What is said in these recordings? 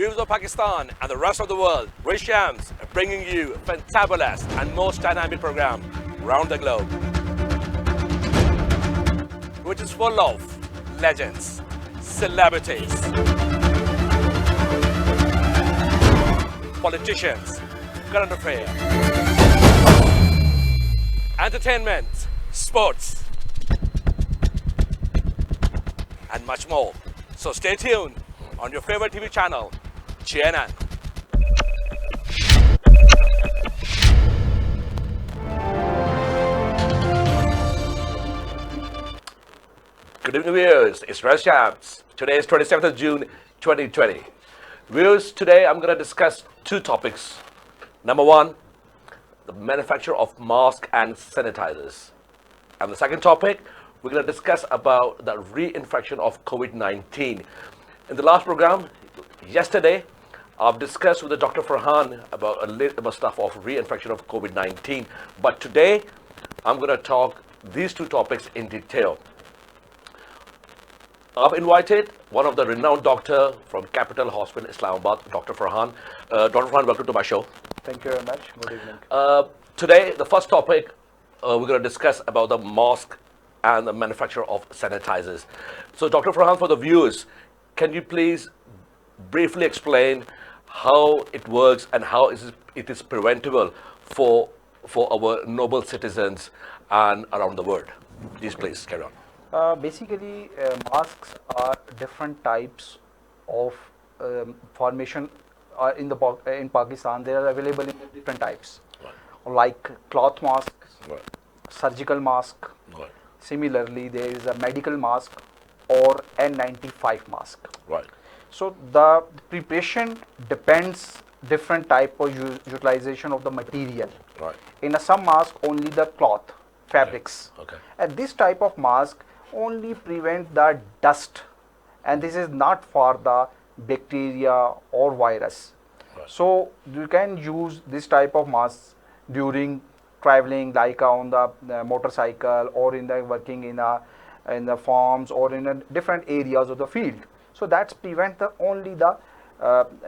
viewers of Pakistan and the rest of the world, Ray Shams bringing you a fantabulous and most dynamic program around the globe, which is full of legends, celebrities, politicians, current affairs, entertainment, sports, and much more. So stay tuned on your favorite TV channel, JNN. Good evening, viewers. It's Ray Shams. Today is 27th of June, 2020. Viewers, today I'm going to discuss two topics. Number one, the manufacture of masks and sanitizers. And the second topic, we're going to discuss about the reinfection of COVID-19. In the last program, yesterday, I've discussed with Dr. Farhan about a little stuff of reinfection of COVID-19. But today, I'm going to talk these two topics in detail. I've invited one of the renowned doctor from Capital Hospital, Islamabad, Dr. Farhan. Dr. Farhan, welcome to my show. Thank you very much. Good evening. Today, the first topic, we're going to discuss about the mask and the manufacture of sanitizers. So, Dr. Farhan, for the viewers, can you please briefly explain how it works and how it is preventable for our noble citizens and around the world? Please carry on. Basically, masks are different types of formation in Pakistan. They are available in different types, like cloth masks, surgical mask. Similarly, there is a medical mask or N95 mask. Right. So the preparation depends different type of utilization of the material. Right. In some mask, only the cloth, fabrics. Okay. And this type of mask only prevent the dust, and this is not for the bacteria or virus. Right. So you can use this type of mask during traveling, like on the motorcycle or in the working in the farms or in different areas of the field. So that's prevent only the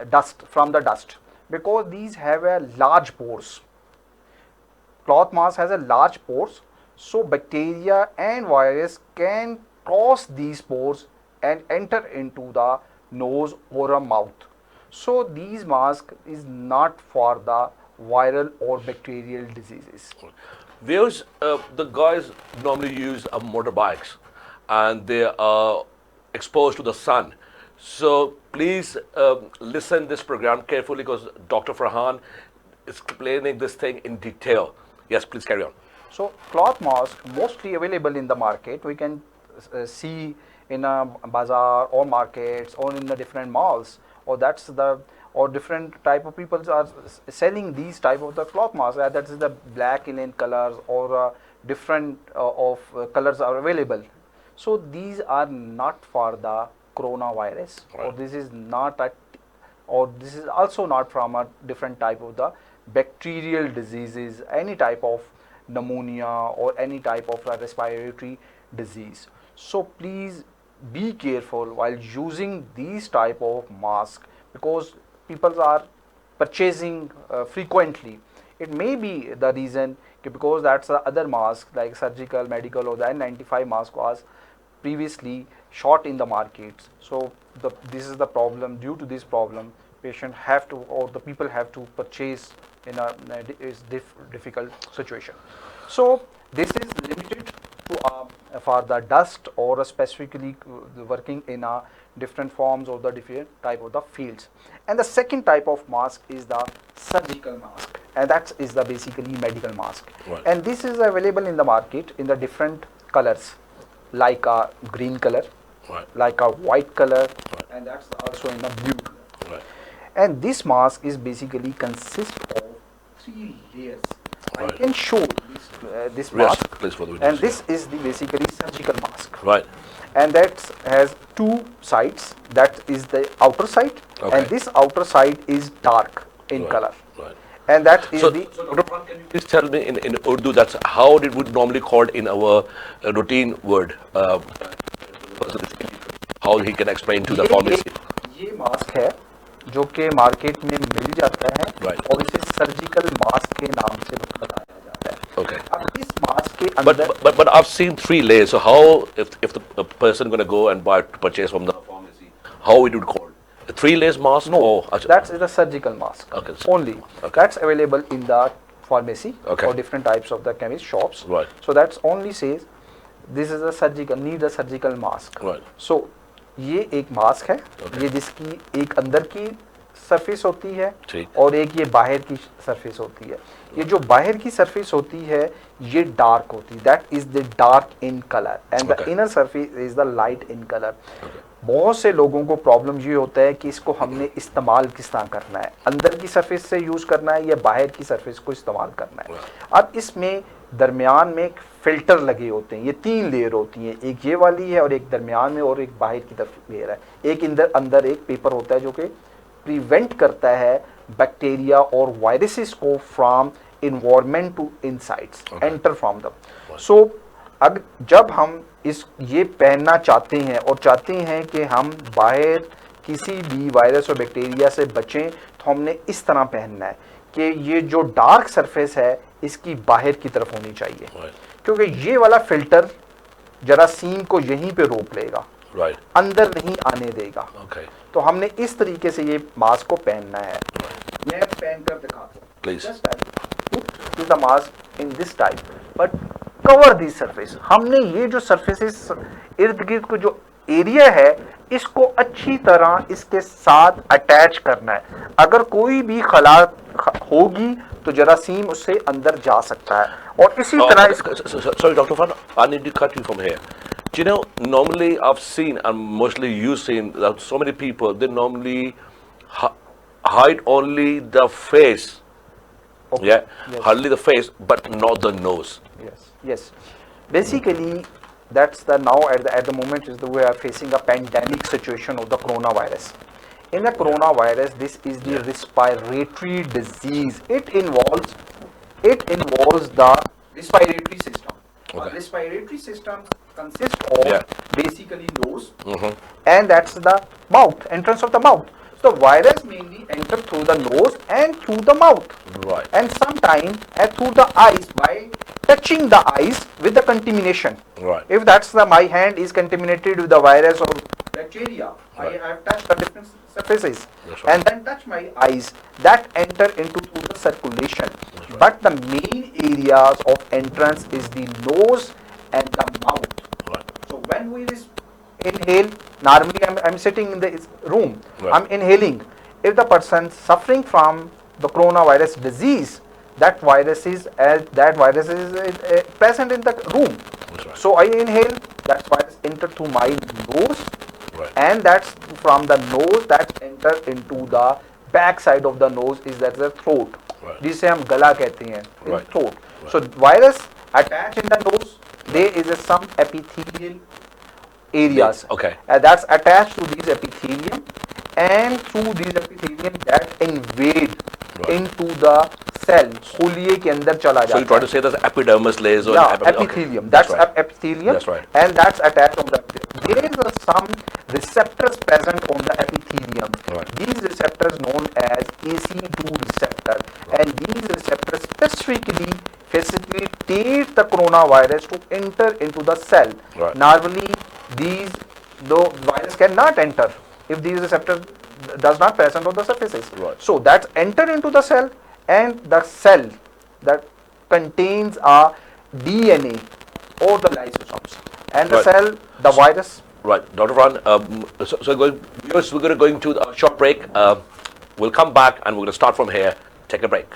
dust from the dust, because these have a large pores. Cloth mask has a large pores, so bacteria and virus can cross these pores and enter into the nose or a mouth. So these mask is not for the viral or bacterial diseases. Viewers, the guys normally use motorbikes and they are exposed to the sun. So please listen this program carefully, because Dr. Farhan is explaining this thing in detail. Yes, please carry on. So cloth mask mostly available in the market. We can see in a bazaar or markets or in the different malls, or different type of people are selling these type of the cloth mask. That is the black in colors, or different of colors are available. So these are not for the coronavirus, right. or this is also not from a different type of the bacterial diseases, any type of pneumonia or any type of respiratory disease. So please be careful while using these type of mask, because people are purchasing frequently. It may be the reason because that's the other mask like surgical, medical, or the N95 mask was previously short in the markets. So this is the problem. Due to this problem, patient have to, or the people have to purchase in a difficult situation. So this is limited to for the dust, or specifically working in a different forms or the different type of the fields. And the second type of mask is the surgical mask, and that is the basically medical mask. Right. And this is available in the market in the different colors, like a green color, Right. like a white color, Right. and that's also in a blue color. Right. And this mask is basically consist of 3 layers. Right. I can show this Yes, mask, please, for the and videos. this is the basically surgical mask. Right. And that has 2 sides. That is the outer side, Okay. and this outer side is dark in Right. color. Right. And that is So, the Dr. Farhan, can you please tell me in Urdu, that's how it would normally called in our routine word, how he can explain to the pharmacy. ये mask है, जो कि market में मिल जाता है Right. और इसे surgical mask के नाम से बताया जाता है। Okay. अब इस मास्क के But, अंदर but I've seen 3 layers. So how if the a person going to go and purchase from the pharmacy, how it would call a 3 layers mask? no, or that's the surgical mask Okay, so- only. okay. That's available in the pharmacy Okay. or different types of the chemist shops. Right. So that's only says this is a surgical, need a surgical mask. Right. So ये एक mask है, Okay. ये जिसकी एक अंदर की surface होती है ठीक। और एक ये बाहर की सरफेस होती है। ये जो बाहर की सरफेस होती है ये डार्क होती है, that is the dark in colour and the Okay. Inner surface is the light in colour. बहुत से लोगों को प्रॉब्लम ये होता है कि इसको हमने इस्तेमाल किस तरह करना है, अंदर की सरफेस से यूज़ करना है या बाहर की सरफेस को इस्तेमाल करना है। अब इसमें दरमियान में एक फिल्टर लगे होते हैं, ये 3 लेयर होती हैं, एक ये वाली है और एक दरमियान में और एक बाहर की तरफ लेयर है। एक अंदर एक पेपर होता है जो कि प्रिवेंट करता है बैक्टीरिया और वायरसेस को from environment to insides enter from them. So अब जब हम ये पहनना चाहते हैं और चाहते हैं कि हम बाहर किसी भी वायरस और बैक्टीरिया से बचें, तो हमने इस तरह पहनना है कि ये जो डार्क सरफेस है इसकी बाहर की तरफ होनी चाहिए। Right. क्योंकि ये वाला फिल्टर जरासीम को यहीं पे रोक लेगा, Right. अंदर नहीं आने देगा। Okay. तो हमने इस तरीके से ये मास्क को पहनना है। मैं पहन कर दिखाता हूँ। Please. Just put the mask in this type, but cover this surface. हमने ये जो surfaces इर्द गिर्द को जो एरिया है इसको अच्छी तरह इसके साथ अटैच करना है। अगर कोई भी खला होगी तो जरासीम उससे अंदर जा सकता है और इसी तरह इसको Sorry, Dr. Fan, I need to cut you from here. Do you know, normally I've seen, and mostly you've seen, that so many people, they normally hide only the face. Okay. Yeah, Yes. hardly the face, but not the nose. Yes. Basically, that's the now at the moment is we are facing a pandemic situation of the coronavirus. In the coronavirus, this is the respiratory disease. It involves the respiratory system. Okay. Respiratory system consists of Yeah. basically nose, and that's the mouth, entrance of the mouth. So virus mainly enter through the nose and through the mouth, Right. and sometimes through the eyes by touching the eyes with the contamination. Right. If that's my hand is contaminated with the virus or bacteria, Right. I have touched the different surfaces That's right. and then touch my eyes, that enter into through the circulation. right. But the main areas of entrance is the nose and the mouth. Right. So when we inhale, normally I'm sitting in the room, Right. I'm inhaling. If the person suffering from the coronavirus disease, that virus is present in the room. That's right. So I inhale, that virus enter through my nose, Right. and that's from the nose that enter into the back side of the nose is that the throat, Right. जिसे हम गला कहते हैं, in Right. throat. So virus attach in the nose, there is some epithelial areas. Okay. That's attached to these epithelium, and through these epithelium that invade Right. into the cell, खुलिये के अंदर चला So जाता you try to है। say there's epidermis layers or Yeah, okay. epithelium. That's right. epithelium. That's right. And that's attached on the. There is some receptors present on the epithelium. Right. These receptors known as AC2 receptor, and these receptors specifically facilitate the coronavirus to enter into the cell. Right. Normally, the virus cannot enter if these receptors does not present on the surfaces. Right. So that's enter into the cell, and the cell that contains a DNA or the lysosomes, and the Right. cell, the virus. Right, Dr. Ron, we're going to go into a short break. We'll come back and we're going to start from here. Take a break.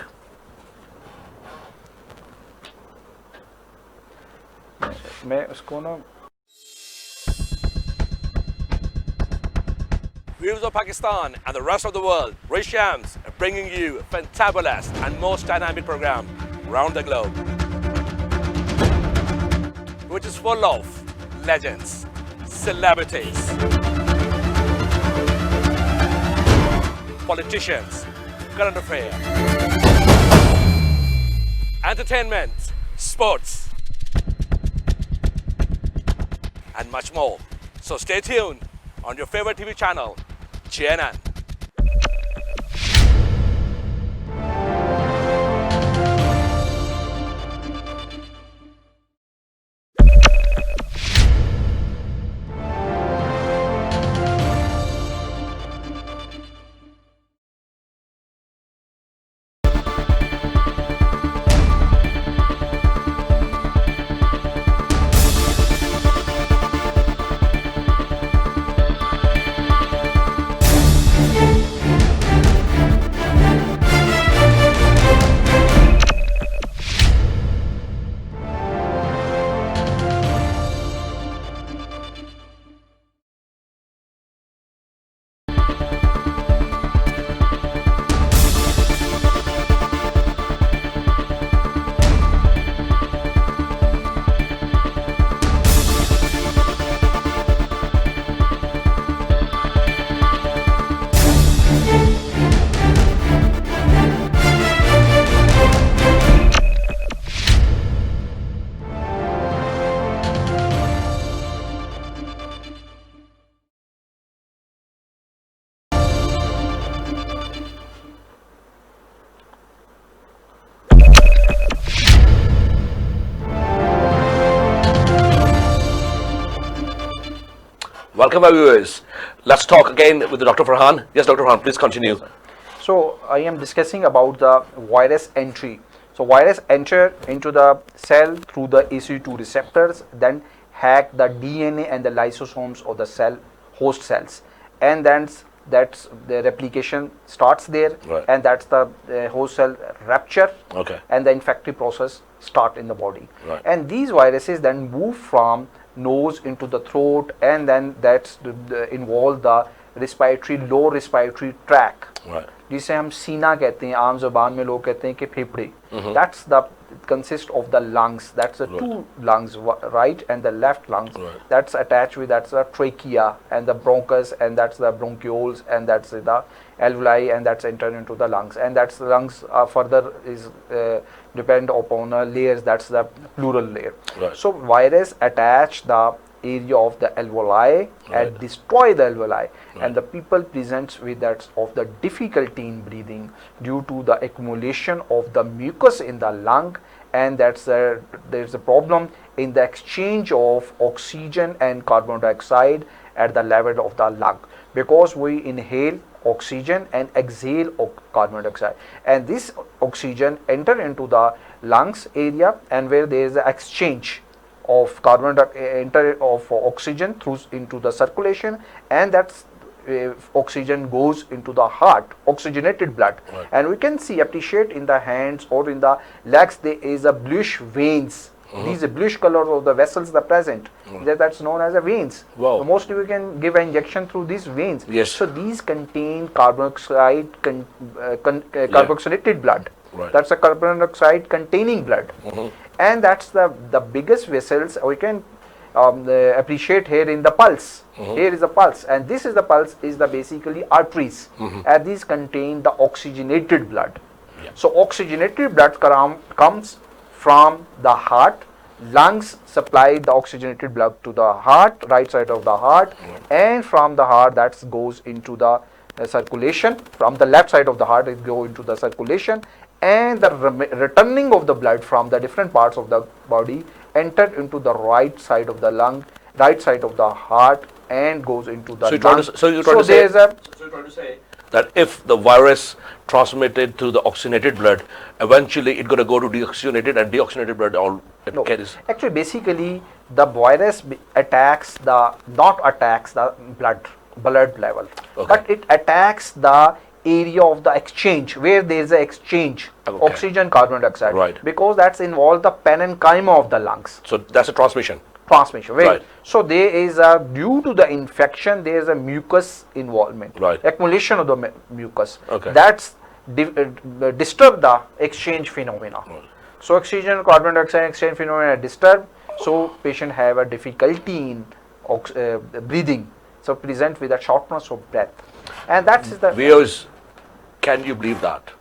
मैं उसको ना Viewers of Pakistan and the rest of the world, Ray Shams are bringing you a fantabulous and most dynamic program around the globe, which is full of legends, celebrities, politicians, current affairs, entertainment, sports, and much more. So stay tuned on your favorite TV channel, GNN. Welcome, my viewers. Let's talk again with Dr. Farhan. Yes, Dr. Farhan, please continue. So I am discussing about the virus entry. So virus enter into the cell through the ACE2 receptors, then hack the DNA and the lysosomes of the cell host cells, and then that's the replication starts there, Right. and that's the host cell rupture, Okay. and the infective process start in the body. Right. And these viruses then move from nose into the throat, and then that's involve the respiratory lower respiratory tract, Right. जिसे हम सीना कहते हैं, आम ज़बान में लोग कहते हैं कि फेफड़े. That's the consist of the lungs. That's the two lungs, right and the left lungs. Right. That's attached with, that's the trachea and the bronchus, and that's the bronchioles, and that's the alveoli, and that's entered into the lungs, and that's the lungs further is depend upon layers. That's the pleural layer. Right. So virus attach the area of the alveoli and Right. destroy the alveoli, and the people presents with that of the difficulty in breathing due to the accumulation of the mucus in the lung, and there's a problem in the exchange of oxygen and carbon dioxide at the level of the lung, because we inhale oxygen and exhale carbon dioxide, and this oxygen enter into the lungs area, and where there is an exchange of of oxygen through into the circulation, and that's oxygen goes into the heart, oxygenated blood. Right. And we can see, appreciate in the hands or in the legs, there is a bluish veins. These bluish colors of the vessels are present. That's known as a veins. Wow. So mostly we can give an injection through these veins. Yes. So these contain carboxylated blood. Right. That's a carbon dioxide containing blood, and that's the biggest vessels we can appreciate here in the pulse. Here is the pulse, and this is the pulse is the basically arteries, and these contain the oxygenated blood. Yeah. So oxygenated blood comes from the heart. Lungs supply the oxygenated blood to the heart, right side of the heart, and from the heart that goes into the circulation. From the left side of the heart it go into the circulation, and the returning of the blood from the different parts of the body enter into the right side of the lung, right side of the heart, and goes into the So you're trying lung. to- so you're trying to say- there's a So you're trying to say that if the virus transmitted through the oxygenated blood, eventually it's going to go to deoxygenated, and deoxygenated blood all it no, carries. actually basically the virus attacks the blood level, Okay. but it attacks the area of the exchange where there is a exchange Okay. oxygen carbon dioxide, Right. because that's involved the parenchyma of the lungs So that's a transmission. transmission. Right. So there is a, due to the infection, there is a mucus involvement, Right. accumulation of the mucus. Okay. That's disturb the exchange phenomena. So oxygen carbon dioxide exchange phenomena disturb. So patient have a difficulty in breathing. So present with a shortness of breath, and that is the Viewers, can you believe that?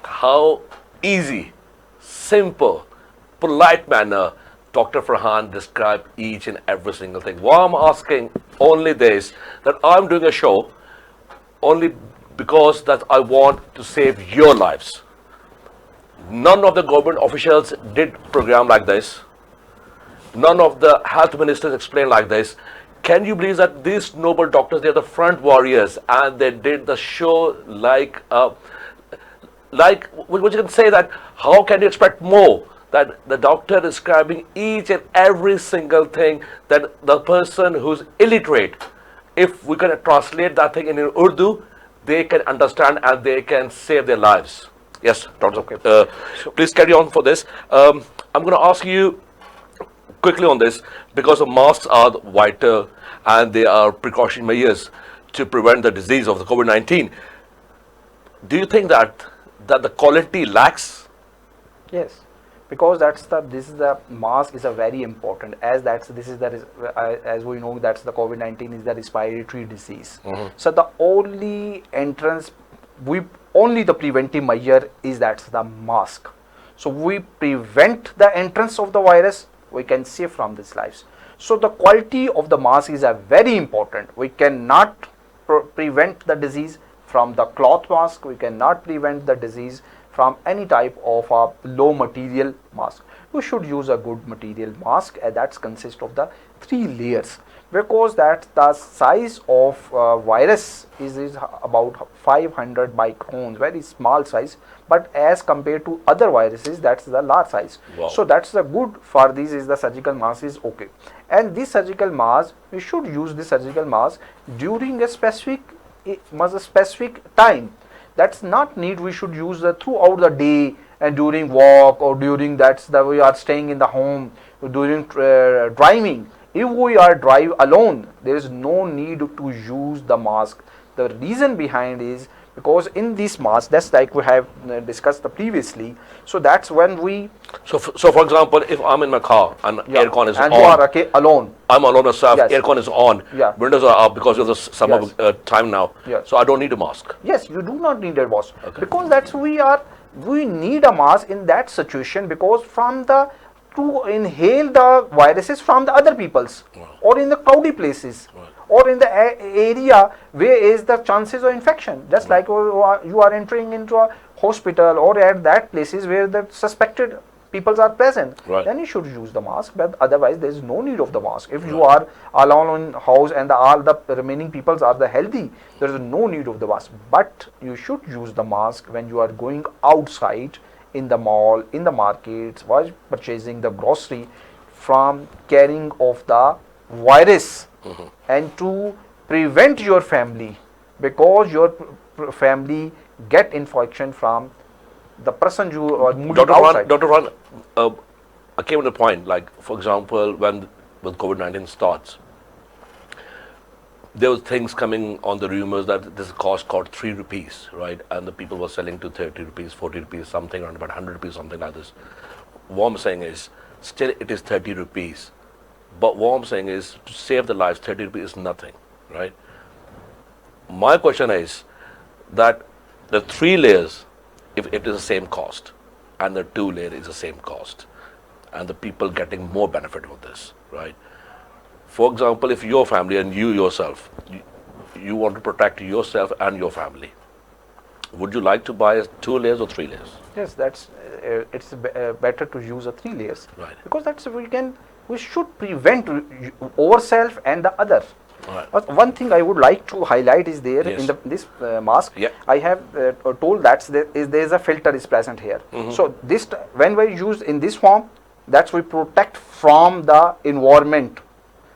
How easy, simple, polite manner Dr. Farhan described each and every single thing. Why I'm asking only this, that I'm doing a show only because that I want to save your lives. None of the government officials did program like this. None of the health ministers explained like this. Can you believe that these noble doctors, they're the front warriors, and they did the show like what you can say, that how can you expect more? That the doctor is describing each and every single thing, that the person who's illiterate, if we can translate that thing in Urdu, they can understand and they can save their lives. Yes, Dr. Okay. Please carry on for this. I'm going to ask you quickly on this, because the masks are vital and they are precaution measures to prevent the disease of the COVID-19. Do you think that the quality lacks? Yes, because this is the mask is a very important, as as we know that's the COVID-19 is the respiratory disease. So the only only the preventive measure is that's the mask. So we prevent the entrance of the virus, we can save from these lives. So the quality of the mask is a very important. We cannot prevent the disease from the cloth mask, we cannot prevent the disease from any type of a low material mask. You should use a good material mask, and that consists of the 3 layers, because that the size of virus is about 500 microns, very small size, but as compared to other viruses, that's the large size. Wow. So that's the good for this is the surgical mask is okay. And this surgical mask, we should use this surgical mask during a specific time. That's not need we should use throughout the day and during walk, or during that's the we are staying in the home, during driving. If we are drive alone, there is no need to use the mask. The reason behind is because in this mask, that's like we have discussed previously. So that's when we So for example, if I'm in my car and aircon is and on, you are okay alone. I'm alone myself, Yes. aircon is on, Yeah. windows are up because of the summer Yes. time now, Yes. so I don't need a mask. Yes, you do not need a mask, Okay. because that's we need a mask in that situation, because from the to inhale the viruses from the other people's, or in the crowded places, or in the area where is the chances of infection. Just like you are entering into a hospital or at that places where the suspected people are present, Right. then you should use the mask, but otherwise there is no need of the mask. If you are alone in house and all the remaining peoples are the healthy, there is no need of the mask. But you should use the mask when you are going outside, in the mall, in the markets, while purchasing the grocery, from carrying of the virus, and to prevent your family, because your family get infection from the person you are moving outside. Dr. Ran, I came to the point, like, for example, when COVID-19 starts, there was things coming on the rumors that this cost called 3 rupees, right? And the people were selling to 30 rupees, 40 rupees, something around about 100 rupees, something like this. What I'm saying is, still it is 30 rupees. But what I'm saying is, to save the lives, 30 rupees is nothing, right? My question is that the 3 layers, if it is the same cost, and the 2 layer is the same cost, and the people getting more benefit of this, right? For example, if your family and you yourself, you want to protect yourself and your family, would you like to buy 2 layers or 3 layers? Yes, that's it's better to use a 3 layers, Right. because that's we should prevent ourselves and the other. Right. But one thing I would like to highlight is there Yes. in this mask. Yeah. I have told that there is a filter is present here. So this when we use in this form, that's we protect from the environment.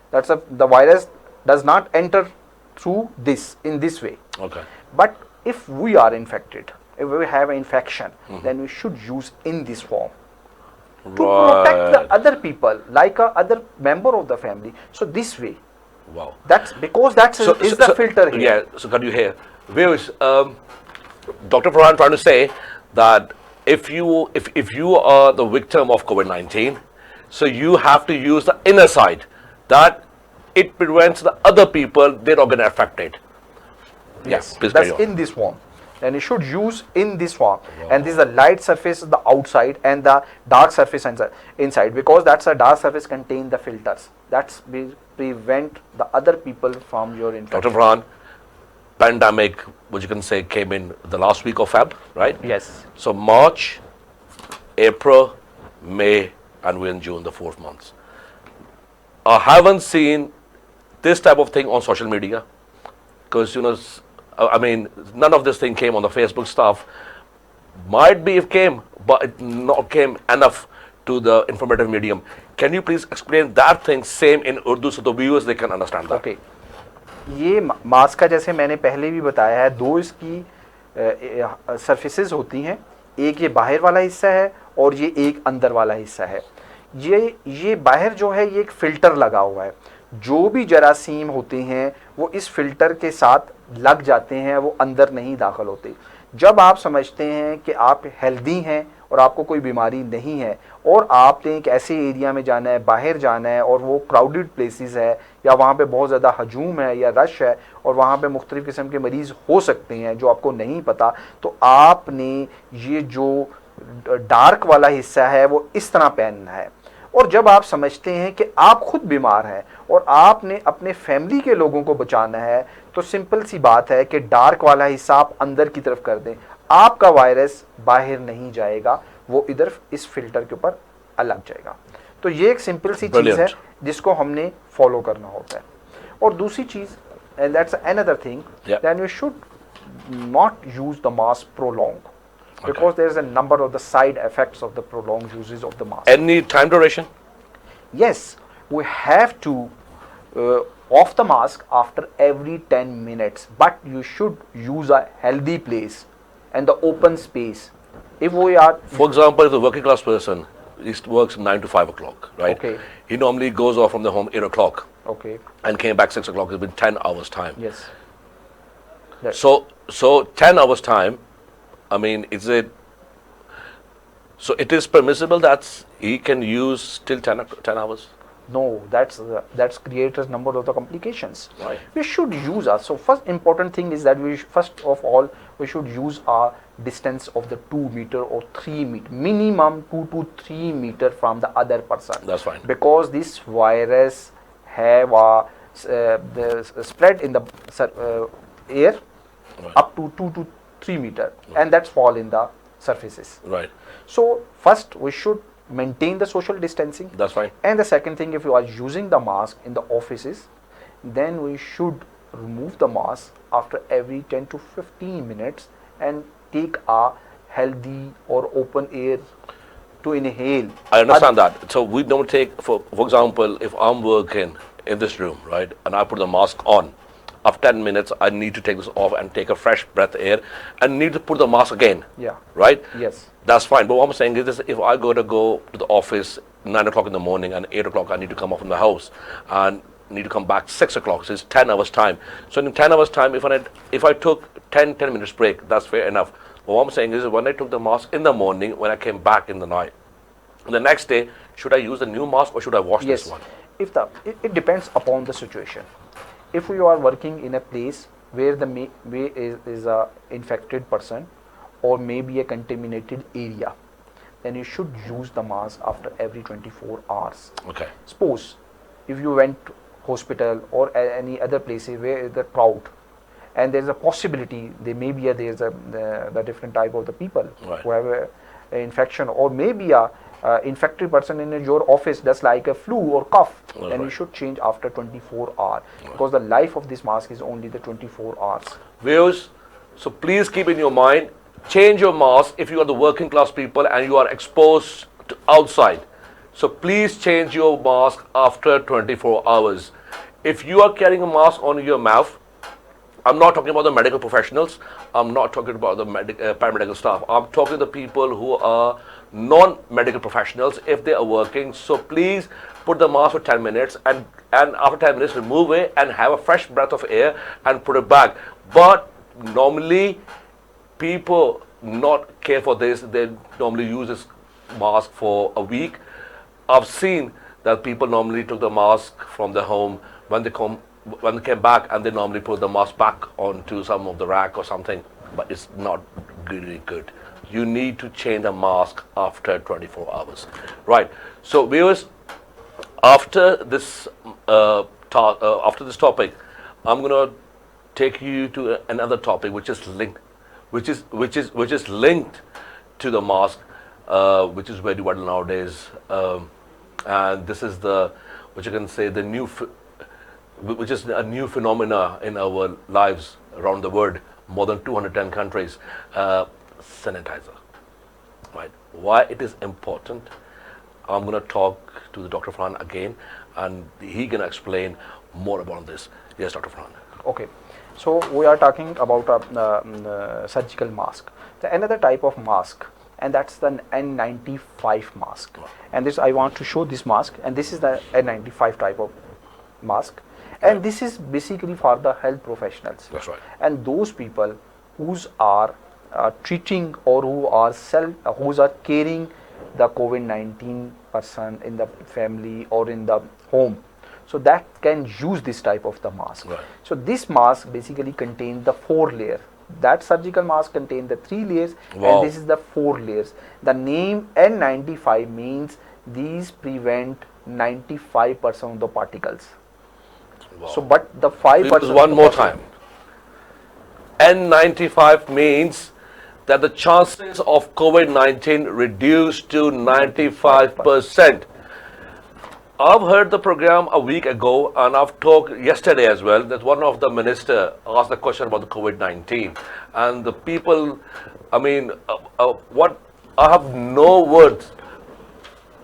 That's the virus does not enter through this in this way. Okay. But if we are infected, if we have an infection, then we should use in this form to protect the other people, like a other member of the family. So this way, Wow. that's because that's is the filter here. Yeah, so can you hear? Viewers, Dr. Farhan trying to say that if you are the victim of COVID-19, so you have to use the inner side, that it prevents the other people, they're not going to affect it. Yes, please that's carry on. in this form. And you should use in this form. And this is the light surface the outside and the dark surface inside, because that's a dark surface contain the filters. That's prevent the other people from your infection. Dr. Farhan, pandemic, which you can say came in the last week of Feb, right? Yes. So March, April, May, and we're in June, the 4th month. I haven't seen this type of thing on social media, because I mean, none of this thing came on the Facebook stuff. Might be it came, but it not came enough to the informative medium. Can you please explain that thing same in Urdu so the viewers they can understand that? Okay. ये mask का जैसे मैंने पहले भी बताया है, दो इसकी सरफेसेस होती हैं, एक ये बाहर वाला हिस्सा है और ये एक अंदर वाला हिस्सा है. ये बाहर जो है ये एक फिल्टर लगा हुआ है. जो भी जरासीम होते हैं वो इस फिल्टर के साथ लग जाते हैं, वो अंदर नहीं दाखिल होते. जब आप समझते हैं कि आप हेल्दी हैं और आपको कोई बीमारी नहीं है और आपने एक ऐसे एरिया में जाना है, बाहर जाना है, और वो क्राउडेड प्लेसेस है या वहाँ पे बहुत ज़्यादा हजूम है या रश है और वहाँ पे मुख्तलिफ़ किस्म के मरीज़ हो सकते हैं जो आपको नहीं पता, तो आपने ये जो डार्क वाला हिस्सा है वो इस तरह पहनना है. और जब आप समझते हैं कि आप खुद बीमार हैं और आपने अपने फैमिली के लोगों को बचाना है, तो सिंपल सी बात है कि डार्क वाला हिस्सा आप अंदर की तरफ कर दें. आपका वायरस बाहर नहीं जाएगा, वो इधर इस फिल्टर के ऊपर लग जाएगा। तो ये एक सिंपल सी चीज़ है Brilliant. जिसको हमने फॉलो करना होता है। और दूसरी चीज़, and that's another thing, Yeah. Then we should not use the mask prolonged, because there is a number of the side effects of the prolonged uses of the mask. Any time duration? Yes, we have to off the mask after every 10 minutes, but you should use a healthy place and the open space. If we are, For example, if a working class person, he works 9 to 5 o'clock, right? Okay. He normally goes off from the home 8 o'clock okay, and came back 6 o'clock. It's been 10 hours time. yes, So 10 hours time, I mean, is it, so it is permissible that he can use till 10 hours? no, that's creates number of the complications. Right. We should use our, so first important thing is that first of all we should use our distance of the 2 meter or 3 meter, minimum 2 to 3 meter from the other person. That's fine. Because this virus have the spread in the air Right. up to 2 to 3 meter, and that's fall in the surfaces. Right. So first we should maintain the social distancing. That's fine. And the second thing, if you are using the mask in the offices, then we should remove the mask after every 10 to 15 minutes and take a healthy or open air to inhale. I understand that. So we don't take, for example, if I'm working in this room, right, and I put the mask on, after 10 minutes, I need to take this off and take a fresh breath air and need to put the mask again. Yeah. Right? Yes. That's fine. But what I'm saying is this, if I go to the office 9 o'clock in the morning and 8 o'clock I need to come off from the house and need to come back 6 o'clock, so it's 10 hours time. So in 10 hours time, if I took 10 minutes break, that's fair enough. But what I'm saying is when I took the mask in the morning, when I came back in the night, the next day, should I use the new mask or should I wash Yes. this one? If it depends upon the situation. If you are working in a place where the way is a infected person or maybe a contaminated area, then you should use the mask after every 24 hours. Okay. Suppose if you went to hospital or any other places where the crowd, and there's a possibility there may be there's the different type of the people Right. who have a infection, or maybe a infected person in your office that's like a flu or cough, then you Right. should change after 24 hours, because the life of this mask is only the 24 hours. Viewers, so please keep in your mind, change your mask if you are the working class people and you are exposed to outside. So please change your mask after 24 hours. If you are carrying a mask on your mouth, I'm not talking about the medical professionals, I'm not talking about the paramedical staff, I'm talking to the people who are non-medical professionals if they are working. So please put the mask for 10 minutes and after 10 minutes remove it and have a fresh breath of air and put it back. But normally people not care for this, they normally use this mask for a week. I've seen that people normally took the mask from their home when they came back, and they normally put the mask back onto some of the rack or something, but it's not really good. You need to change the mask after 24 hours. Right. So viewers, after this topic, I'm gonna take you to another topic which is linked, which is linked to the mask, which is very vital nowadays, and this is which you can say which is a new phenomena in our lives around the world, more than 210 countries. Sanitizer, right? Why it is important? I'm going to talk to the Dr. Farhan again, and he can explain more about this. Yes, Dr. Farhan. Okay, so we are talking about a surgical mask. The another type of mask, and that's the N95 mask. And this, I want to show this mask, and this is the N95 type of mask, and this is basically for the health professionals. That's right. And those people who's are treating or who's are caring the COVID-19 person in the family or in the home, so that can use this type of the mask. Right. So this mask basically contains the 4 layer. That surgical mask contains the 3 layers. Wow. And this is the 4 layers. The name N95 means these prevent 95% of the particles. Wow. So but the 5%. One more time. N95 means that the chances of COVID-19 reduced to 95%. I've heard the program a week ago, and I've talked yesterday as well, that one of the minister asked a question about the COVID-19, and the people, what I have no words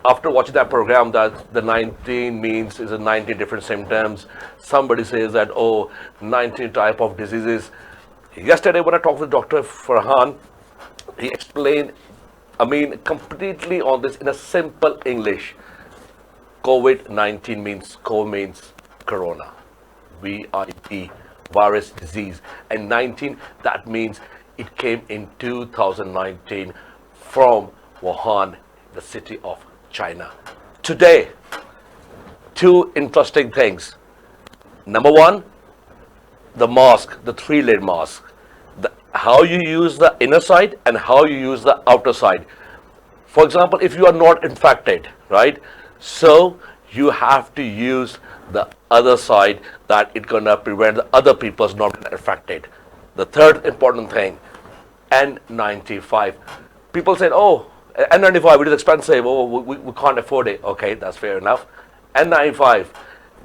after watching that program that the 19 means is a 19 different symptoms. Somebody says that 19 type of diseases. Yesterday when I talked to Dr. Farhan, he explained, completely on this in a simple English. COVID-19 means corona, VIP, virus disease, and 19, that means it came in 2019 from Wuhan, the city of China. Today, two interesting things. Number one, the mask, the three-layer mask, how you use the inner side and how you use the outer side. For example, if you are not infected, right? So you have to use the other side that it's gonna prevent the other people's not being affected. The third important thing, N95. People said, N95, it is expensive. We can't afford it. Okay, that's fair enough. N95,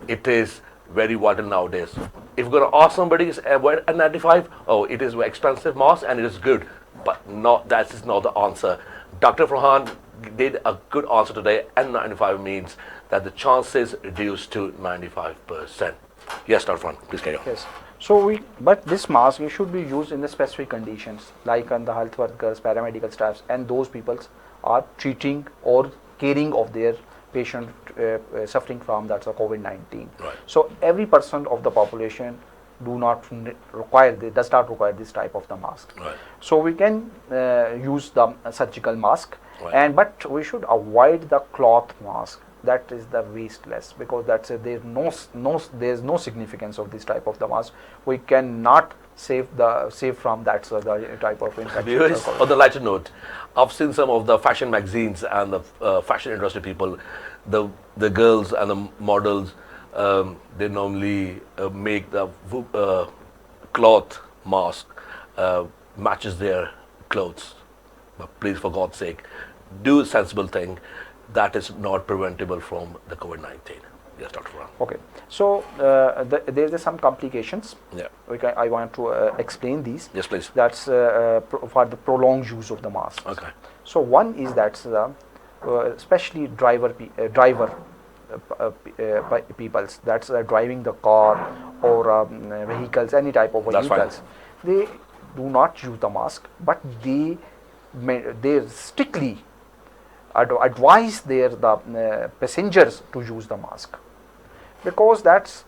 it is very vital nowadays. If you're going to ask somebody, wear N95, it is expensive mask and it is good. But no, that is not the answer. Dr. Farhan did a good answer today. N95 means that the chances reduce to 95%. Yes, Dr. Farhan, please carry on. Yes. But this mask should be used in the specific conditions, like on the health workers, paramedical staffs, and those people are treating or caring of their patient suffering from that's a COVID-19. Right. So every person of the population does not require this type of the mask. Right. So we can use the surgical mask, right. But we should avoid the cloth mask. That is the wasteless, because there's no significance of this type of the mask. We cannot save from that the type of infection. Viewers, on the lighter note, I've seen some of the fashion magazines and the fashion industry people, the girls and the models, they normally make the cloth mask matches their clothes. But please, for God's sake, do a sensible thing. That is not preventable from the COVID-19. Yes, Dr. Farhan. Okay, so there are some complications. Yeah. I want to explain these. Yes, please. That's for the prolonged use of the mask. Okay. So one is that's the especially driver peoples that's driving the car or vehicles, any type of That's vehicles. fine. They do not use the mask, but they strictly advise their passengers to use the mask, because if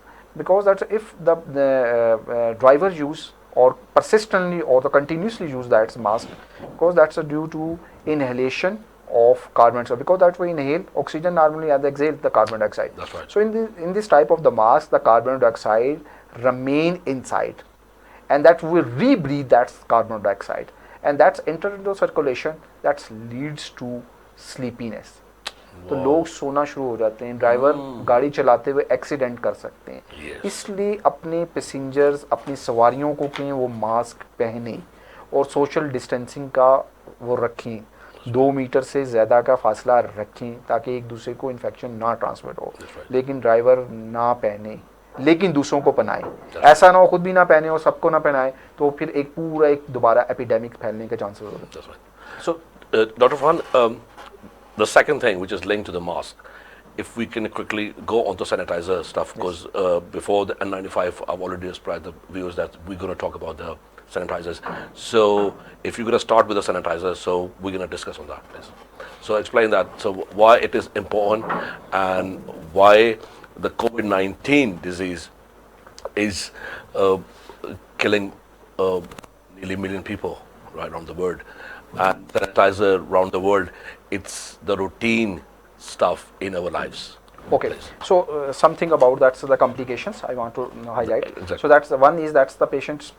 the driver use or persistently or the continuously use that mask, because that's due to inhalation of carbon dioxide, because that we inhale oxygen normally and exhale the carbon dioxide. That's right. So in this type of the mask, the carbon dioxide remain inside, and that we rebreathe that carbon dioxide, and that's enter into circulation, that leads to sleepiness. तो लोग सोना शुरू हो जाते हैं, driver गाड़ी चलाते हुए एक्सीडेंट कर सकते हैं. Yes. इसलिए अपने पैसेंजर्स, अपनी सवारियों को कहें वो मास्क पहने और सोशल डिस्टेंसिंग का वो रखें, 2 मीटर से ज़्यादा का फासला रखें ताकि एक दूसरे को इन्फेक्शन ना ट्रांसमिट हो. लेकिन ड्राइवर ना पहने लेकिन दूसरों को पहनाए, ऐसा ना हो खुद भी ना पहने और सबको ना पहनाए, तो फिर एक दोबारा एपिडेमिक फैलने के चांसेस होते हैं. So, Dr. Farhan, the second thing which is linked to the mask, if we can quickly go on to sanitizer stuff, because before the N95, I've already described the views that we're going to talk about the sanitizers. So if you're going to start with the sanitizer, so we're going to discuss on that, please. So explain that, so why it is important and why the COVID-19 disease is killing nearly 1 million people right around the world. And sanitizer around the world, it's the routine stuff in our lives. Okay, Please. so something about that's the complications I want to highlight. Exactly. So that's the one is that's the patient's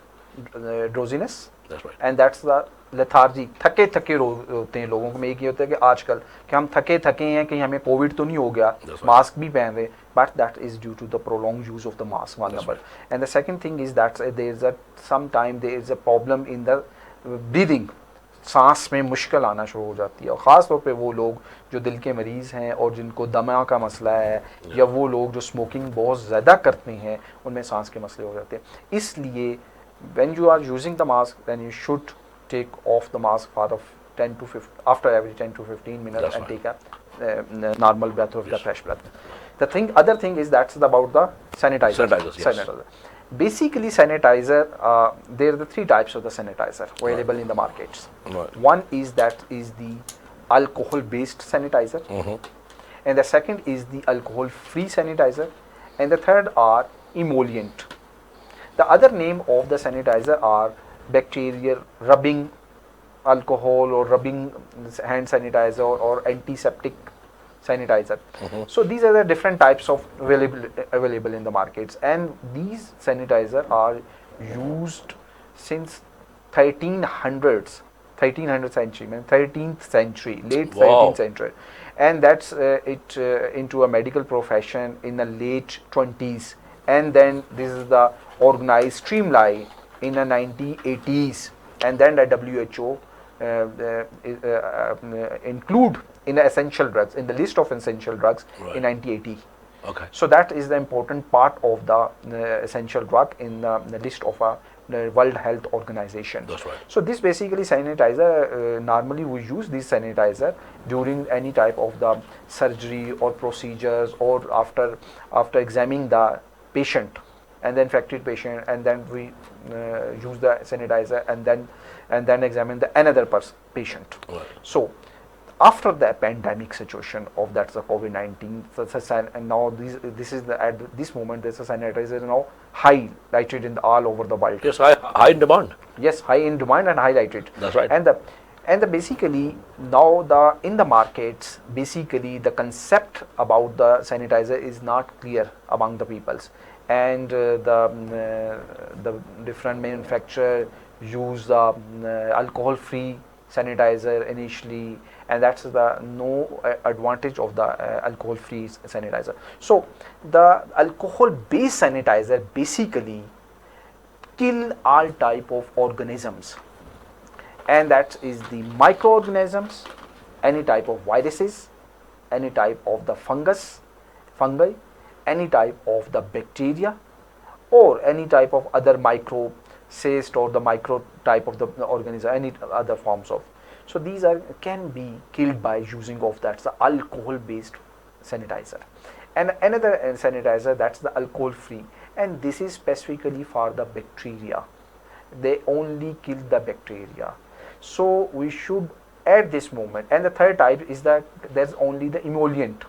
drowsiness. That's right. And that's the lethargy. थके होते हैं लोगों को. में एक ये होता है कि आजकल कि हम थके हैं कि हमें कोविड तो नहीं हो गया, मास्क भी पहन रहे, but that is due to the prolonged use of the mask, one number. Right. And the second thing is that there is a problem in the breathing. सांस में मुश्किल आना शुरू हो जाती है, और ख़ास तौर पे वो लोग जो दिल के मरीज़ हैं और जिनको दमा का मसला है, या वो लोग जो स्मोकिंग बहुत ज़्यादा करते हैं, उनमें सांस के मसले हो जाते हैं। इसलिए when you are using the mask, then you should take off the mask for 10 to 15 after every 10 to 15 minutes That's and right. take a normal breath of the fresh breath. The other thing is that's about the sanitizer. Sanitizers, yes. Sanitizer. Basically, sanitizer. There are the three types of the sanitizer available in the markets. Right. One is the alcohol-based sanitizer, and the second is the alcohol-free sanitizer, and the third are emollient. The other name of the sanitizer are bacterial rubbing alcohol or rubbing hand sanitizer or antiseptic sanitizer. So these are the different types of available in the markets, and these sanitizer are used since 1300s, 1300th century, 13th century, late Wow. 13th century, and that's it into a medical profession in the late 20s, and then this is the organized streamline in the 1980s, and then the WHO include in the essential drugs, in the list of essential drugs, Right. in 1980. Okay. So that is the important part of the essential drug in the list of the World Health Organization. That's right. So this basically sanitizer, normally we use this sanitizer during any type of the surgery or procedures, or after examining the patient and the infected patient, and then we use the sanitizer and then examine the another patient. Right. So after the pandemic situation of that's the COVID-19, and now this is the at this moment there's a sanitizer now highlighted in all over the world. Yes, high in demand. Yes, high in demand and highlighted. That's right. And the basically now the in the markets, basically the concept about the sanitizer is not clear among the peoples, and the different manufacturer use the alcohol-free sanitizer initially, and that's the no advantage of the alcohol-free sanitizer. So the alcohol-based sanitizer basically kill all type of organisms, and that is the microorganisms, any type of viruses, any type of the fungi, any type of the bacteria, or any type of other micro cyst or the micro type of the organism, any other forms of. So these can be killed by using of that's the alcohol based sanitizer. And another sanitizer, that's the alcohol free, and this is specifically for the bacteria. They only kill the bacteria. So we should at this moment. And the third type is that there's only the emollient,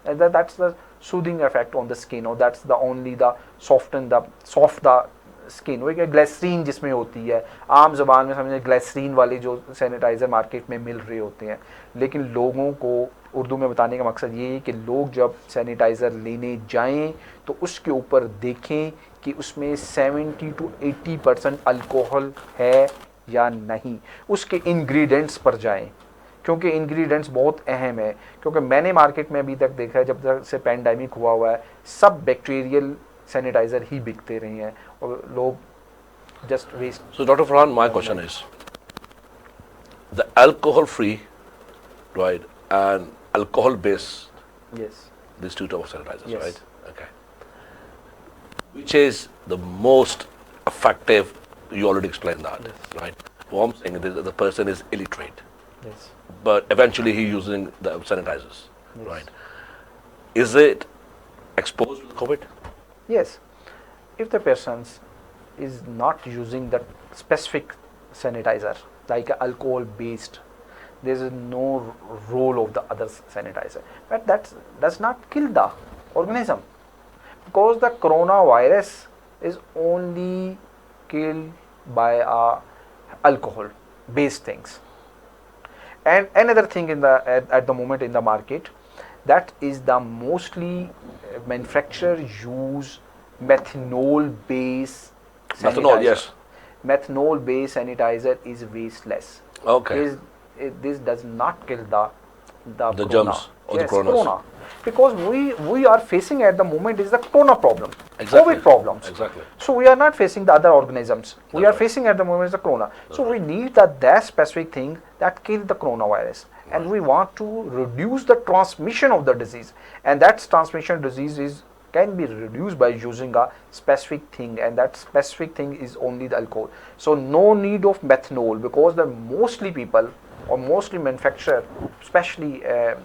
and that's the soothing effect on the skin, or that's the only the soft the skin, वो एक glycerine जिसमें होती है, आम ज़बान में समझे glycerine वाले जो सैनिटाइज़र मार्केट में मिल रहे होते हैं, लेकिन लोगों को उर्दू में बताने का मकसद ये है कि लोग जब सैनिटाइज़र लेने जाएं तो उसके ऊपर देखें कि उसमें 70 to 80% अल्कोहल है या नहीं, उसके इंग्रेडिएंट्स पर जाएं, क्योंकि इंग्रेडिएंट्स बहुत अहम है। क्योंकि मैंने मार्केट में अभी तक देखा है, जब तक से पैंडेमिक हुआ है, सब बैक्टीरियल सैनिटाइज़र ही बिकते रहे हैं और लोग just waste. So, Dr. Farhan, my question is, the alcohol-free, right, and alcohol-based, Yes. these two types of sanitizers, Yes. right? Okay. Which is the most effective? You already explained that, Yes. right? What I'm saying is that the person is illiterate, Yes. but eventually he's using the sanitizers, Yes. right? Is it exposed to COVID? Yes. If the person is not using that specific sanitizer, like alcohol based, there is no role of the other sanitizer. But that does not kill the organism, because the coronavirus is only killed by alcohol based things. And another thing in the at the moment in the market, that is the mostly manufacturer use methanol based Methanol, yes. Methanol based sanitizer is wasteless. Okay. This does not kill the corona. germs or the Yes, coronas. corona. Because we are facing at the moment is the corona problem. Exactly. COVID problems. Exactly. So we are not facing the other organisms. We That's are right. facing at the moment the corona. So we need that specific thing that kill the coronavirus, and we want to reduce the transmission of the disease. And that transmission disease can be reduced by using a specific thing, and that specific thing is only the alcohol. So no need of methanol, because the mostly people or mostly manufacturer, especially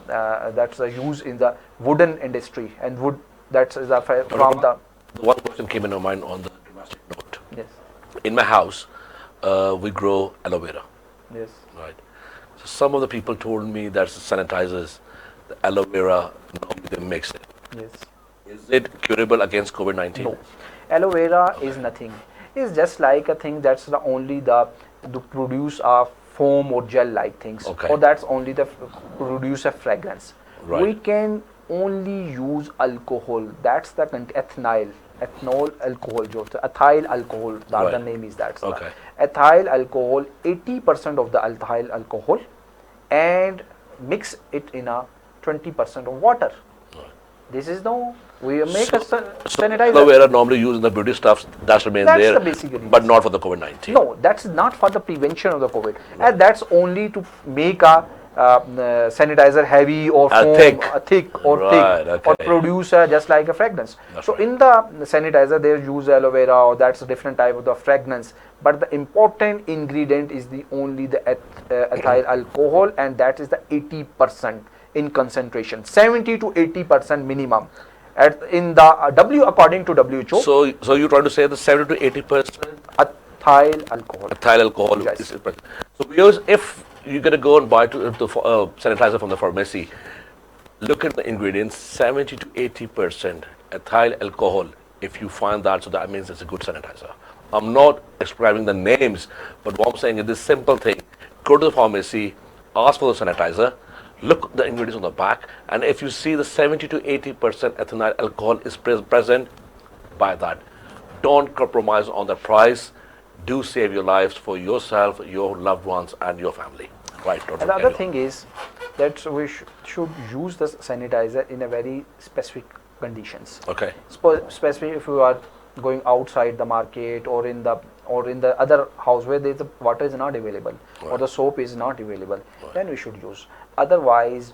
that's used in the wooden industry, and wood that's from the One question came in my mind on the domestic note. yes, In my house, we grow aloe vera, yes, right? So some of the people told me that sanitizers, the aloe vera, normally they mix it. yes. Is it curable against COVID-19? No, aloe vera is nothing. It's just like a thing that's the only the to produce a foam or gel like things, Okay. or that's only the produce a fragrance. Right. We can only use alcohol. That's the ethanol alcohol. जो होता है, ethyl alcohol. The other Right. name is that. Okay. Ethyl alcohol, 80% of the ethyl alcohol, and mix it in a 20% of water. This is no. We make a sanitizer. Aloe vera normally used in the beauty stuffs, that's remain That's there, the basic reason. but not for the COVID-19. No, that's not for the prevention of the COVID. And that's only to make a sanitizer heavy or foam, thick or Right, thick, or okay. produce just like a fragrance. That's So right. in the sanitizer, they use aloe vera, or that's a different type of the fragrance. But the important ingredient is the only the ethyl alcohol, and that is the 80% in concentration, 70 to 80% minimum. In the according to WHO, So you're trying to say the 70 to 80% ethyl alcohol. ethyl alcohol Yes. is present. So viewers, if you're going to go and buy the sanitizer from the pharmacy, look at the ingredients, 70 to 80% ethyl alcohol. If you find that, so that means it's a good sanitizer. I'm not describing the names, but what I'm saying is this simple thing. Go to the pharmacy, ask for the sanitizer, look at the ingredients on the back, and if you see the 70 to 80% ethanol alcohol is present, buy that. Don't compromise on the price. Do save your lives for yourself, your loved ones, and your family. Right, Dr. And the other Carry on. thing is that we should use the sanitizer in a very specific conditions. Okay. Especially if you are going outside the market, or in the other house where the water is not available, or the soap is not available, then we should use. Otherwise,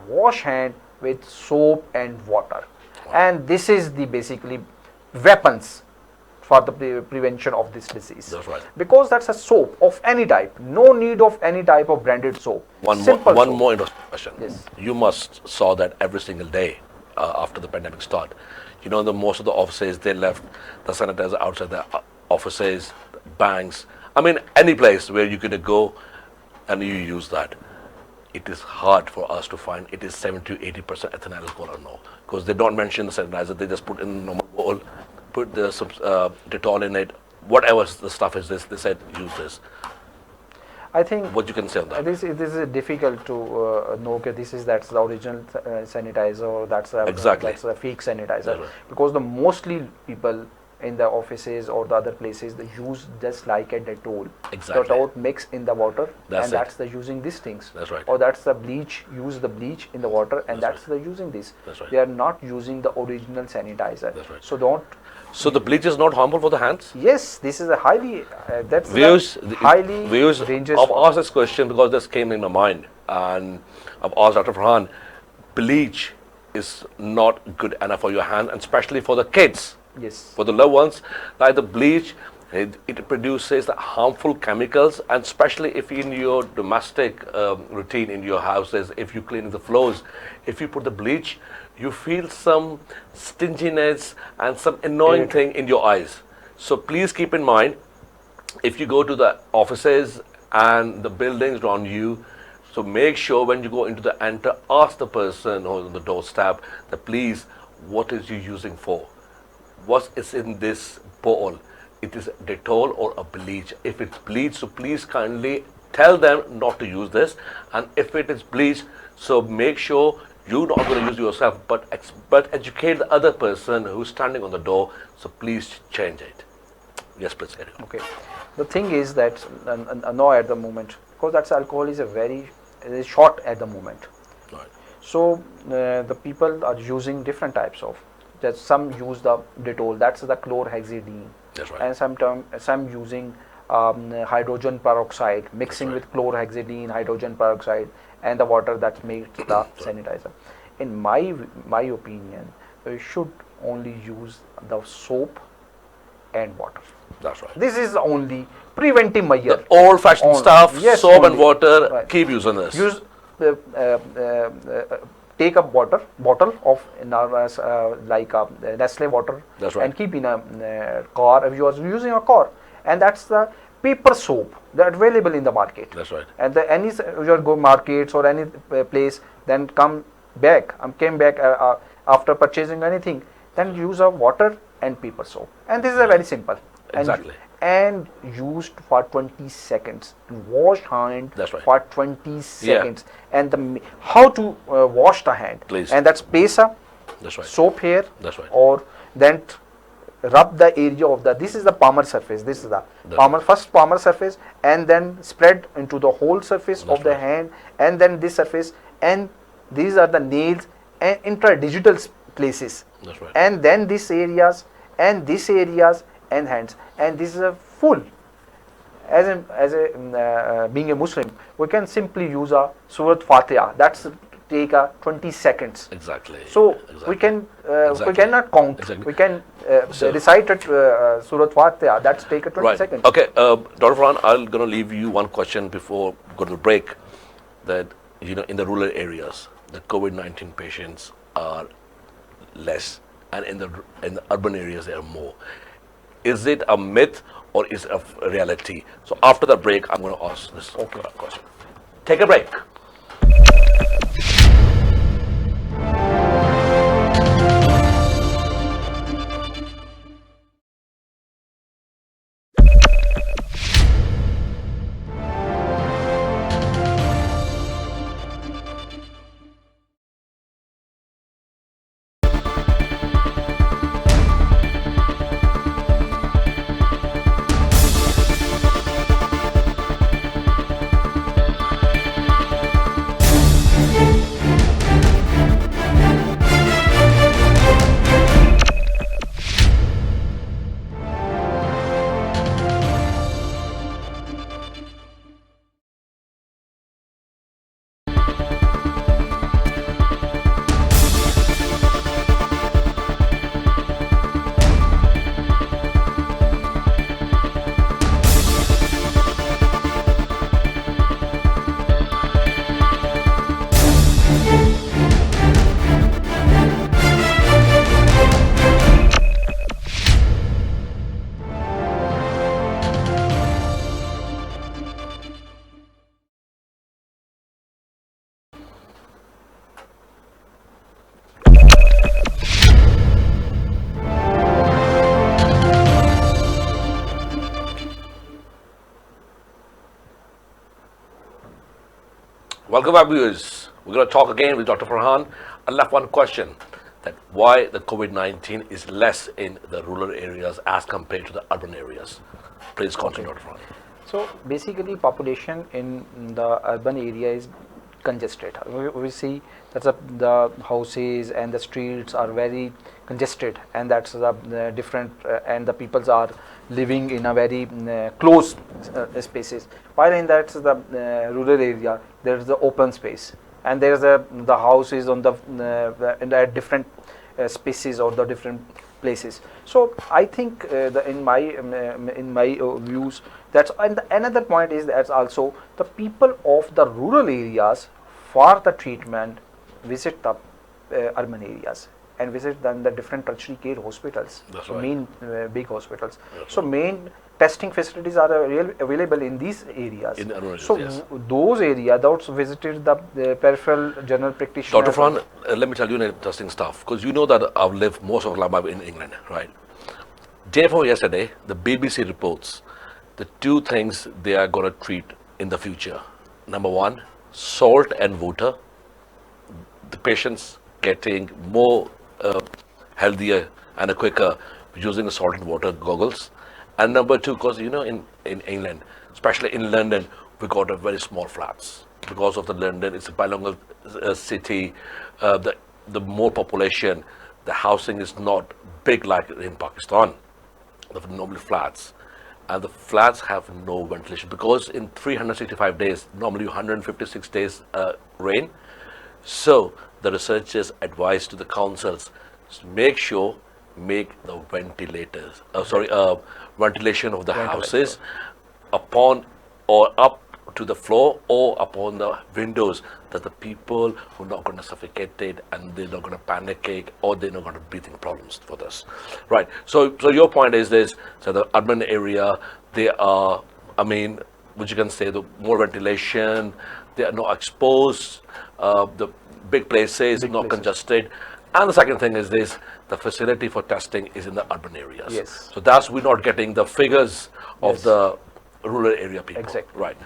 wash hand with soap and water, and this is the basically weapons for the prevention of this disease. That's right. Because that's a soap of any type. No need of any type of branded soap. One Simple soap. more interesting question. Yes. You must saw that every single day after the pandemic started. You know, most of the offices, they left the sanitizer outside the offices, banks. I mean, any place where you could go and you use that. It is hard for us to find it is 70 to 80% ethanol alcohol or no, because they don't mention the sanitizer. They just put in a normal bowl, put some Dettol in it, whatever the stuff is. This they said use this. I think What you can say on that? it is difficult to know that that's the original sanitizer, or that's the Exactly. that's the fake sanitizer. That's right. Because the mostly people in the offices or the other places, they use just like a Dettol. Exactly. Dettol mix in the water, That's and it. that's the using these things. That's right. Or that's the bleach. Use the bleach in the water, and That's that's the using this. That's right. They are not using the original sanitizer. That's right. So don't. So the bleach is not harmful for the hands? Yes, this is a highly that's Viewers, a highly viewers, dangerous. I've asked this question because this came in my mind, and I've asked Dr. Farhan, bleach is not good enough for your hand, and especially for the kids, Yes. for the loved ones. Like the bleach, it produces the harmful chemicals, and especially if in your domestic routine in your houses, if you clean the floors, if you put the bleach, you feel some stinginess and some annoying thing in your eyes. So please keep in mind, if you go to the offices and the buildings around you, so make sure when you go into the enter, ask the person who's on the doorstep that please, what is you using for? What is in this bowl? It is Dettol or a bleach. If it's bleach, so please kindly tell them not to use this. And if it is bleach, so make sure you're not going to use yourself, but educate the other person who's standing on the door. So please change it. Yes, please carry on. Okay. The thing is that now at the moment, because that's alcohol is it is short at the moment. Right. So the people are using different types of. Just some use the Dettol, that's the chlorhexidine. That's right. And some using hydrogen peroxide, mixing right. with chlorhexidine, hydrogen peroxide, and the water that makes the sanitizer. In my opinion, we should only use the soap and water. That's right. This is the only preventive measure. The old-fashioned stuff, Yes, soap and only. water. Right. Keep using this. Use take a bottle of like Nestle water. That's right. And keep in a car if you are using a car, and that's the paper soap that available in the market. That's right. And any your go markets or any place, then came back after purchasing anything, then use a water and paper soap, and this is a very simple. Exactly. And used for 20 seconds. Wash hand That's right. for 20 seconds. And how to wash the hand? Please. And that's pesa, That's right. soap here, That's right. or then rub the area of this is the palmar surface. This is the first palmar surface, and then spread into the whole surface of the right. hand, and then this surface, and these are the nails and intradigital places. That's right. And then these areas and and hands, and this is a full. Being a Muslim, we can simply use a Surat Fatiha. That's take 20 seconds. Exactly. So Exactly. we can Exactly. we cannot count. Exactly. We can So- recite it, Surat Fatiha. That's take a 20 Right. seconds. Okay, Dr. Farhan, I'm going to leave you one question before going to the break. That in the rural areas, the COVID-19 patients are less, and in the urban areas there are more. Is it a myth or is it a reality? So after the break, I'm going to ask this question. Take a break. Welcome back, viewers. We're going to talk again with Dr. Farhan. I left one question, that why the COVID-19 is less in the rural areas as compared to the urban areas. Please continue, Dr. Farhan. So basically, population in the urban area is congested. We see that the houses and the streets are very congested, and that's the different and the peoples are living in a very close spaces. While in that's the rural area, there's the open space, and there's the houses on the in the different spaces or the different places. So I think in my views, that's, and another point is that also the people of the rural areas for the treatment visit the urban areas and visit then the different tertiary care hospitals. That's so right. main big hospitals. That's So right. main testing facilities are available in these areas. In the urban areas, so yes. those areas, those visited the peripheral general practitioner. Dr. Farhan, let me tell you an interesting stuff, because you know that I've lived most of my life in England, right? Day before yesterday, the BBC reports the two things they are going to treat in the future. Number one, salt and water. The patients getting more healthier and quicker using the salt and water goggles. And number two, because in England, especially in London, we got a very small flats because of the London. It's a bilingual city. The more population, the housing is not big like in Pakistan. They're normally flats, and the flats have no ventilation because in 365 days, normally 156 days rain. So the researchers advise to the councils to make the ventilators, ventilation of the houses upon or up to the floor or upon the windows, that the people who are not going to suffocate it and they're not going to panic or they're not going to breathing problems for this, right? So your point is this: so the urban area, they are, I mean, which you can say, the more ventilation, they are not exposed, the big places, not congested. And the second thing is this: the facility for testing is in the urban areas. Yes. So that's we're not getting the figures of the rural area people. Exactly. Right.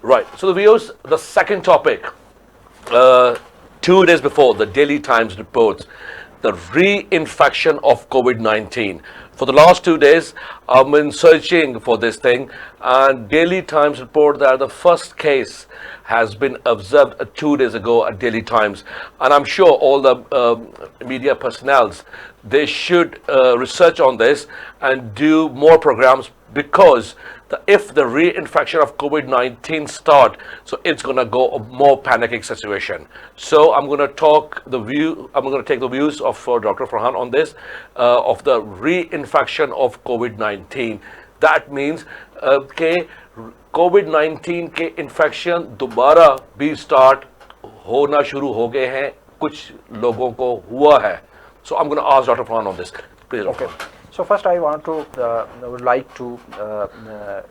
Right. So the viewers, the second topic, 2 days before, the Daily Times reports the reinfection of COVID-19. For the last 2 days, I've been searching for this thing, and Daily Times report that the first case has been observed 2 days ago at Daily Times. And I'm sure all the media personnels, they should research on this and do more programs, because if the reinfection of COVID-19 start, so it's going to go a more panicking situation. So I'm going to take the views of Dr. Farhan on this, of the reinfection of COVID-19. That means कि कोविड-19 के infection दोबारा भी start होना शुरू हो गए हैं, कुछ लोगों को हुआ है. So I'm going to ask Dr. Farhan on this. Please, Dr. Okay. So first I would like to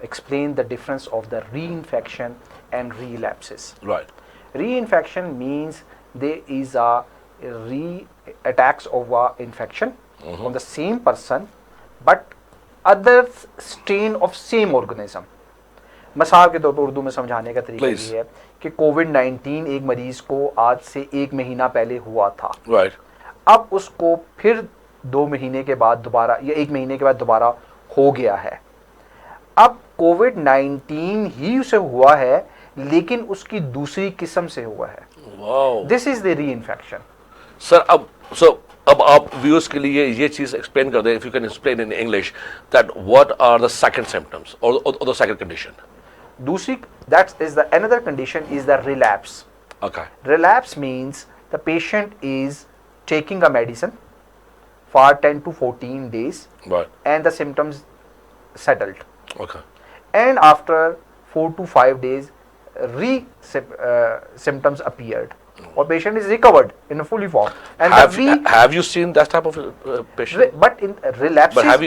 explain the difference of the reinfection and relapses. Right. Reinfection means there is a attacks of a infection on the same person, but other strain of same organism. मिसाल के तौर पर उर्दू में समझाने का तरीका ये है कि कोविड-19 एक मरीज को आज से 1 महीना पहले हुआ था. Right. अब उसको फिर 2 महीने के बाद दोबारा या 1 महीने के बाद दोबारा हो गया है. अब कोविड-19 ही उसे हुआ है, लेकिन उसकी दूसरी किस्म से हुआ है. Wow. This is the reinfection. Sir अब आप व्यूअर्स के लिए ये चीज एक्सप्लेन कर दें, if you can explain in English, that what are the second symptoms और द सेकंड कंडीशन. दूसरी, that is the another condition is the relapse. Okay. Relapse means the patient is taking a medicine for 10 to 14 days, Right. and the symptoms settled, Okay. and after 4 to 5 days symptoms appeared, or patient is recovered in a fully form. And Have you seen that type of patient? but in relapses, Have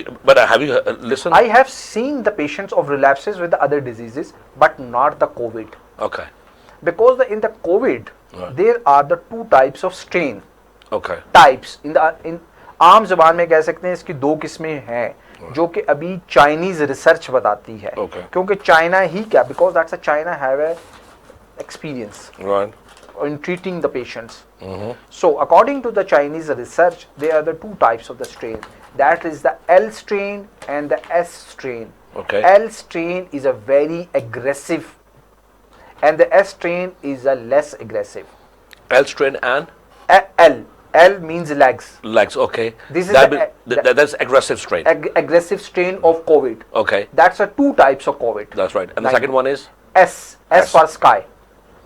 you listened? I have seen the patients of relapses with the other diseases, but not the COVID, Okay. because in the COVID Right. there are the 2 types of strain. Okay. Types in आम जबान में कह सकते हैं इसकी 2 किस्में हैं, जो कि अभी चाइनीज रिसर्च बताती है. Okay. क्योंकि चाइना ही क्या, because that's a China have a experience Right. in treating the patients. So according to the Chinese research, there are the 2 types of the strain. That is the L strain and the S strain. Okay. L strain is a very aggressive, and the S strain is a less aggressive. L strain and L means legs. legs. Okay. This is that's aggressive strain. Aggressive strain of COVID. Okay. That's a 2 types of COVID. That's right. And the Like second one is S for sky.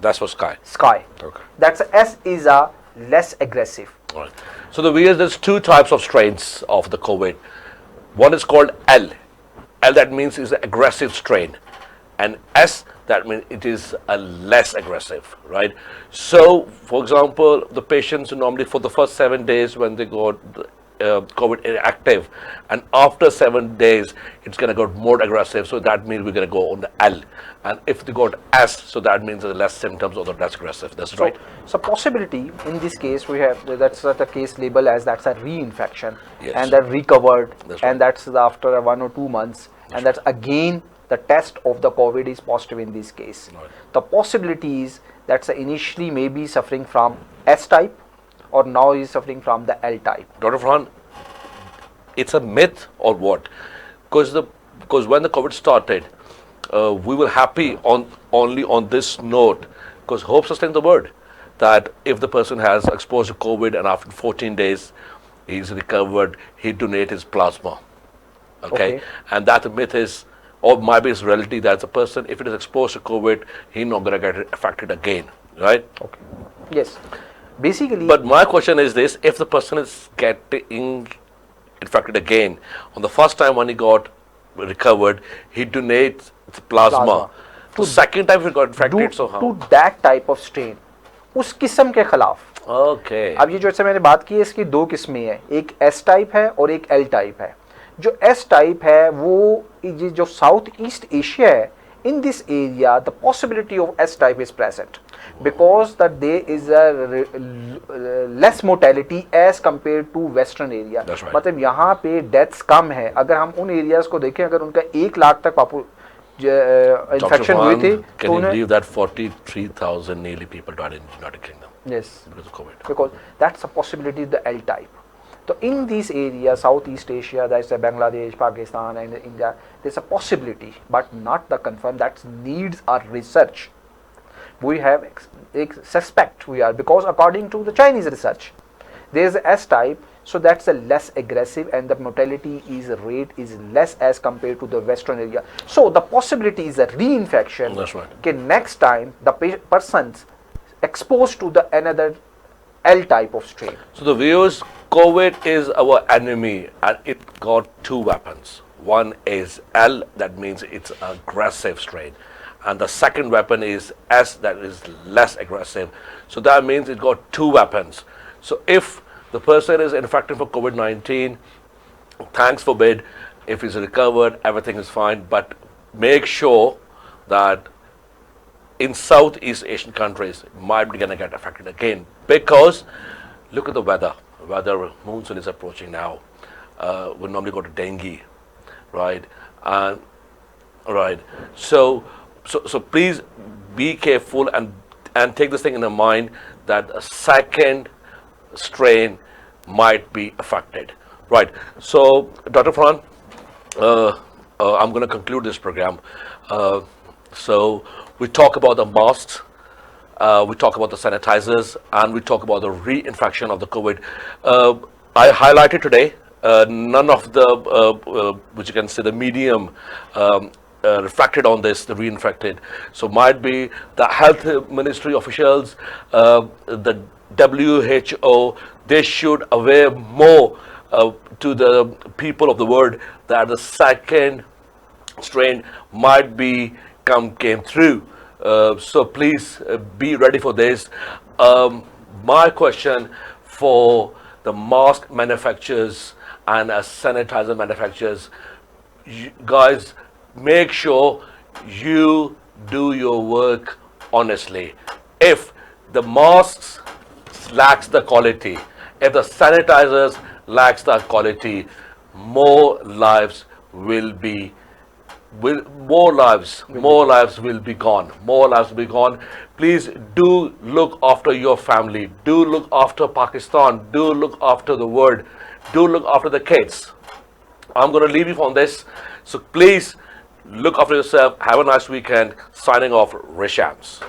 that's for sky. Sky. Okay. That's S is a less aggressive. All right. So there's 2 types of strains of the COVID. One is called L. L, that means is an aggressive strain, and S, that means it is a less aggressive, right? So, for example, the patients normally for the first 7 days when they got COVID inactive, and after 7 days it's going to go more aggressive. So that means we're going to go on the L, and if they got S, so that means the less symptoms or the less aggressive. That's right. So possibility in this case we have, that's the case label as that's a reinfection, Yes. and that recovered, That's right. and that's after 1 or 2 months, and that's again the test of the COVID is positive in this case. Right. The possibility is that's initially maybe suffering from S type, or now is suffering from the L type. Dr. Farhan, it's a myth or what? Because when the COVID started, we were happy only on this note, because hope sustains the word, that if the person has exposed to COVID and after 14 days he's recovered, he donate his plasma. Okay? Okay. And that myth is, or might be his reality, that the person, if it is exposed to COVID, he's not going to get affected again, right? Okay. Yes. Basically, But my question is this: if the person is getting infected again, on the first time when he got recovered, he donates the plasma. Plasma. The second time he got infected, so how? to that type of strain, उस किस्म के खिलाफ. Okay. अब ये जो से मैंने बात की है, इसकी दो किस्में हैं, एक एस टाइप है और एक एल टाइप है. जो एस टाइप है वो ये जो साउथ ईस्ट एशिया है, in this area the possibility of S type is present because that there is a less mortality as compared to western area. That's right. मतलब यहाँ पे deaths कम है. अगर हम उन areas को देखें, अगर उनका 1 लाख तक infection हुए थे, can you believe that 43,000 nearly people died in the United Kingdom yes, because of COVID? because that's a possibility of the L type. So in these areas, Southeast Asia, that's Bangladesh, Pakistan and India, there's a possibility, but not the confirmed. That needs our research. We have suspect we are, because according to the Chinese research, there's a S type, so that's a less aggressive and the mortality rate is less as compared to the Western area. So the possibility is a reinfection. That's right. Okay, next time the person's exposed to the another L type of strain. So the viewers, COVID is our enemy and it got two weapons. One is L, that means it's aggressive strain. And the second weapon is S, that is less aggressive. So that means it got two weapons. So if the person is infected for COVID-19, thanks forbid, if he's recovered, everything is fine. But make sure that in Southeast Asian countries, might be going to get affected again. Because look at the weather. Weather, monsoon is approaching now. We normally go to dengue, right? And right. So please be careful and take this thing in mind that a second strain might be affected. Right. So, Dr. Farhan, I'm going to conclude this program. So we talk about the masks, we talk about the sanitizers, and we talk about the reinfection of the COVID. I highlighted today none of the, which you can say, the medium reflected on this, the reinfected. So might be the health ministry officials, the WHO, they should aware more to the people of the world that the second strain might be came through. So please be ready for this. My question for the mask manufacturers and sanitizer manufacturers, you guys, make sure you do your work honestly. If the masks lacks the quality, if the sanitizers lacks the quality, more lives will be more lives will be gone. More lives will be gone. Please do look after your family. Do look after Pakistan. Do look after the world. Do look after the kids. I'm going to leave you on this. So please look after yourself. Have a nice weekend. Signing off, Rishams.